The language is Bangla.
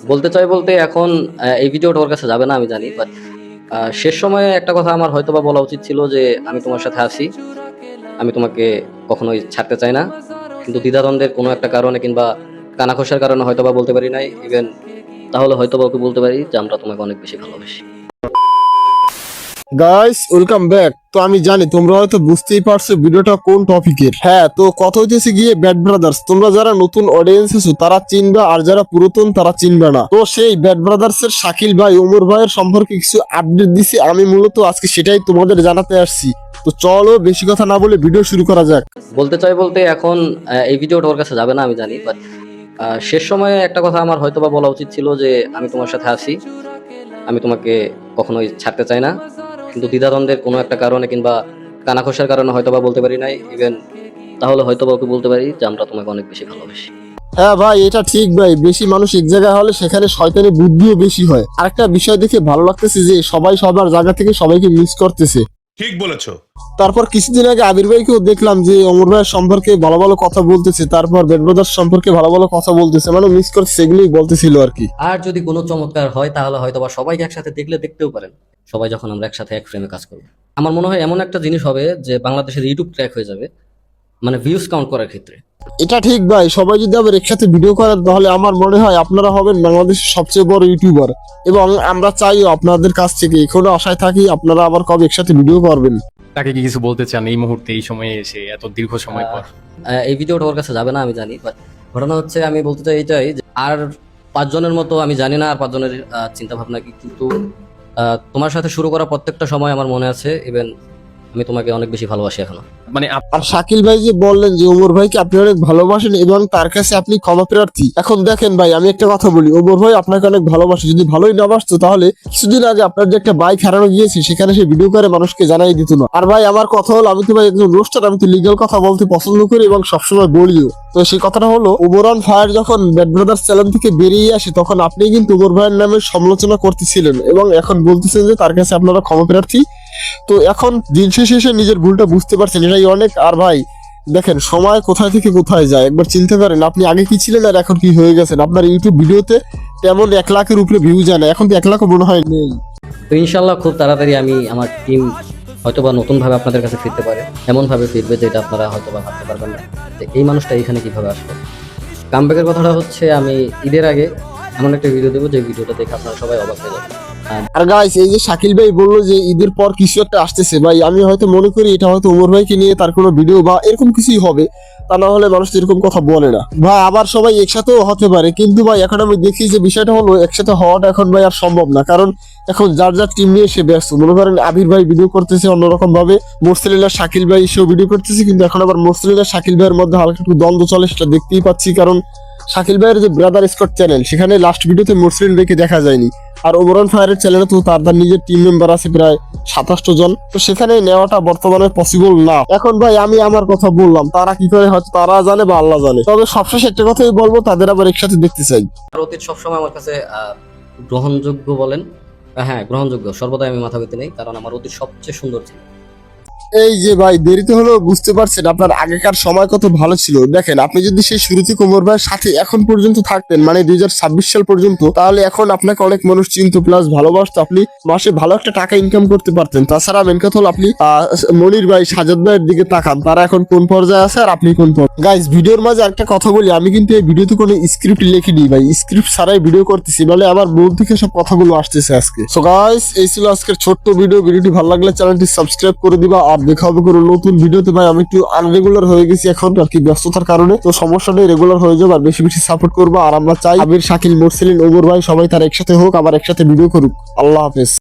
বলতে চাই বলতে এখন এই ভিডিওটা ওর কাছে যাবে না আমি জানি, বাট শেষ সময়ে একটা কথা আমার হয়তোবা বলা উচিত ছিল যে আমি তোমার সাথে আছি, আমি তোমাকে কখনোই ছাড়তে চাই না। কিন্তু দ্বিধাদ্বন্দ্বের কোনো একটা কারণে কিংবা কানাঘোষার কারণে হয়তোবা বলতে পারি নাই ইভেন। তাহলে হয়তোবা ওকে বলতে পারি যে আমরা তোমাকে অনেক বেশি ভালোবাসি। Guys welcome back. তো আমি জানি তোমরা হয়তো বুঝতেই পারছো ভিডিওটা কোন টপিকের। হ্যাঁ, তো কথা হইতেছে গিয়ে ব্যাড ব্রাদার্স। তোমরা যারা নতুন অডিয়েন্স আছো তারা চিনবা, আর যারা পুরাতন তারা চিনবে না। তো সেই ব্যাড ব্রাদার্স এর শাকিল ভাই ওমর ভাইয়ের সম্পর্কে কিছু আপডেট দিছি, আমি মূলত আজকে সেটাই তোমাদের জানাতে আসছি। তো চলো বেশি কথা না বলে ভিডিও শুরু করা যাক। বলতে চাই বলতে এখন এই ভিডিওটা ওর কাছে যাবে না আমি জানি, বাট শেষ সময়ে একটা কথা আমার হয়তোবা বলা উচিত ছিল যে আমি তোমার সাথে আছি, আমি তোমাকে কখনোই ছাড়তে চাই না। কিন্তু দ্বিধাদ্বন্দ্বের কোনো একটা কারণে কিংবা কানাঘোষার কারণে হয়তোবা বলতে পারি নাই ইভেন। তাহলে হয়তোবা ওকে বলতে পারি যে আমরা তোমাকে অনেক বেশি ভালোবাসি। হ্যাঁ ভাই, এটা ঠিক ভাই। বেশি মানুষ এক জায়গায় হলে সেখানে শয়তানি বুদ্ধিও বেশি হয়। আরেকটা বিষয় দেখে ভালো লাগতেছে যে সবাই সবার জায়গা থেকে সবাইকে মিস করতেছে। ঠিক বলেছো। তারপর কিছুদিন আগে আবির ভাইকেও দেখলাম যে অমর ভাইয়ের সম্পর্কে ভালো ভালো কথা বলতেছে, তারপর ব্যাড ব্রাদার্স সম্পর্কে ভালো ভালো কথা বলতেছে, মানে মিস করতে সেগুলোই বলতেছিল আর কি। আর যদি কোনো চমৎকার হয় তাহলে হয়তোবা সবাইকে একসাথে দেখতেও পারেন, সবাই যখন আমরা একসাথে এক ফ্রেমে কাজ করবো। আমার মনে হয় এমন একটা জিনিস হবে যে বাংলাদেশের ইউটিউব ট্র্যাক হয়ে যাবে, মানে ভিউজ কাউন্ট করার ক্ষেত্রে। এটা ঠিক ভাই, সবাই যদি আবার একসাথে ভিডিও করেন তাহলে আমার মনে হয় আপনারা হবেন বাংলাদেশের সবচেয়ে বড় ইউটিউবার। এবং আমরা চাইও আপনাদের কাছ থেকে, এখনো আশায় থাকি আপনারা আবার কবে একসাথে ভিডিও করবেন। তাকে কি কিছু বলতে চান এই মুহূর্তে, এই সময়ে এসে এত দীর্ঘ সময় পর? এই ভিডিওটা ওর কাছে যাবে না আমি জানি, বাট ঘটনা হচ্ছে আমি বলতে চাই এটাই যে আর 5 জনের মতো আমি জানি না আর 5 জনের চিন্তা ভাবনা কি, কিন্তু তোমার সাথে শুরু করা প্রত্যেকটা সময় আমার মনে আছে ইভেন। আমি তোমাকে অনেক বেশি ভালোবাসি এখনো। মানে আর শাকিল ভাই যে বললেন যে ওমর ভাইকে আপনি অনেক ভালোবাসেন এবং তার কাছে আপনি ক্ষমা প্রার্থী। এখন দেখেন ভাই, আমি একটা কথা বলি, ওমর ভাই আপনাকে অনেক ভালোবাসে। যদি ভালোই না বাসতো তাহলে কিছুদিন আগে আপনার যে একটা বাইক হারানো গিয়েছে সেখানে সে ভিডিও করে মানুষকে জানাই দিত না। আর ভাই আমার কথা হলো, আমি তো ভাই একজন রোস্টার, আমি তো লিগ্যাল কথা বলতে পছন্দ করি এবং সবসময় বলিও। তো সেই কথাটা হলো, ওমরান ফায়ার যখন ব্যাড ব্রাদার্স চ্যানেল থেকে বেরিয়ে আসে তখন আপনি কিন্তু ওমর ভাইয়ের নামে সমালোচনা করতেছিলেন এবং এখন বলতেছেন যে তার কাছে আপনারা ক্ষমা প্রার্থী। তো এখন দিন শেষে এসে নিজের ভুলটা বুঝতে পারছেন, এটাই অনেক। আর ভাই দেখেন, সময় কোথায় থেকে কোথায় যায় একবার চিন্তা করেন। আপনি আগে কি ছিলেন আর এখন কি হয়ে গেছেন। আপনার ইউটিউব ভিডিওতে তেমন 1 লাখের উপরে ভিউ যায় না, এখন তো 1 লাখও মনে হয় নেই। তো ইনশাল্লাহ খুব তাড়াতাড়ি আমি আমার টিম হয়তোবা নতুনভাবে আপনাদের কাছে ফিরতে পারে, এমনভাবে ফিরবে যেটা আপনারা হয়তোবা ভাবতে পারবেন না যে এই মানুষটা এখানে কিভাবে আসবে। কামব্যাকের কথাটা হচ্ছে আমি ঈদের আগে এমন একটা ভিডিও দেবো যে ভিডিওটা দেখে আপনারা সবাই অবাক হয়ে যাবেন। আর গাইস, এই যে শাকিল ভাই বললো যে ঈদের পর কিছু একটা আসতেছে, ভাই আমি হয়তো মনে করি এটা হয়তো ওমর ভাইকে নিয়ে তার কোনো ভিডিও বা এরকম কিছুই হবে, তা না হলে মানুষ এরকম কথা বলে না। ভাই আবার সবাই একসাথেও হতে পারে, কিন্তু ভাই এখন আমি দেখি যে বিষয়টা হলো একসাথে হওয়াটা এখন ভাই আর সম্ভব না, কারণ এখন যার যার টিম নিয়ে সে ব্যস্ত। মনে করেন আবির ভাই ভিডিও করতেছে অন্যরকম ভাবে, মোরসেলিনা শাকিল ভাই সেও ভিডিও করতেছে, কিন্তু এখন আবার মোরসেলিনা শাকিল ভাইয়ের মধ্যে হালকা একটু দ্বন্দ্ব চলে, সেটা দেখতেই পাচ্ছি। কারণ শাকিল ভাইয়ের যে ব্রাদার স্কট চ্যানেল সেখানে লাস্ট ভিডিওতে মোরসেলিন ভাইকে দেখা যায়নি, আর ওমরান ফায়ারের চ্যানেলে তো তার নিজের টিম মেম্বার আছে প্রায় 27 জন। তো সেখানে নেওয়াটা বর্তমানে পসিবল না। এখন ভাই আমি আমার কথা বললাম, তারা কি করে হয়তো তারা জানে বা আল্লাহ জানে। তবে সবশেষে একটা কথাই বলবো, তাদের আবার একসাথে দেখতে চাই। আর অতীত সবসময় আমার কাছে গ্রহণযোগ্য বলেন, হ্যাঁ গ্রহণযোগ্য, সর্বদাই আমি মাথা পেতে নেই, কারণ আমার অতীত সবচেয়ে সুন্দর ছিল। এই যে ভাই দেরিতে হলেও বুঝতে পারছেন আপনার আগেকার সময় কত ভালো ছিল। দেখেন, আপনি যদি সেই শুরুতে ওমর ভাইয়ের সাথে এখন পর্যন্ত থাকতেন, মানে 2026 সাল পর্যন্ত, তাহলে এখন আপনাকে অনেক মানুষ চিনত প্লাস ভালোবাসতো, আপনি মাসে ভালো একটা টাকা ইনকাম করতে পারতেন। তাছাড়া মেন কথা হলো আপনি মনির ভাই সাজাদ ভাইয়ের দিকে তাকান, তারা এখন কোন পর্যায়ে আছে আর আপনি কোন পর্যায়ে। গাইস ভিডিওর মাঝে একটা কথা বলি, আমি কিন্তু এই ভিডিওতে কোনো স্ক্রিপ্ট লিখিনি ভাই, স্ক্রিপ্ট ছাড়াই ভিডিও করতেছি, মানে আমার মন থেকে সব কথাগুলো আসতেছে আজকে। সো গাইস এই ছিল আজকের ছোট্ট ভিডিওটি ভালো লাগলে চ্যানেলটি সাবস্ক্রাইব করে দিবা। আর দেখা হবে কোনো নতুন ভিডিওতে। ভাই আমি একটু আনরেগুলার হয়ে গেছি এখন আর কি, ব্যস্ততার কারণে, তো সমস্যা নেই, রেগুলার হয়ে যাবে। আর বেশি বেশি সাপোর্ট করবো। আর আমরা চাই আবির, শাকিল, মোরসেলিন, ওমর ভাই সবাই তার একসাথে হোক, আবার একসাথে ভিডিও করুক। আল্লাহ হাফেজ।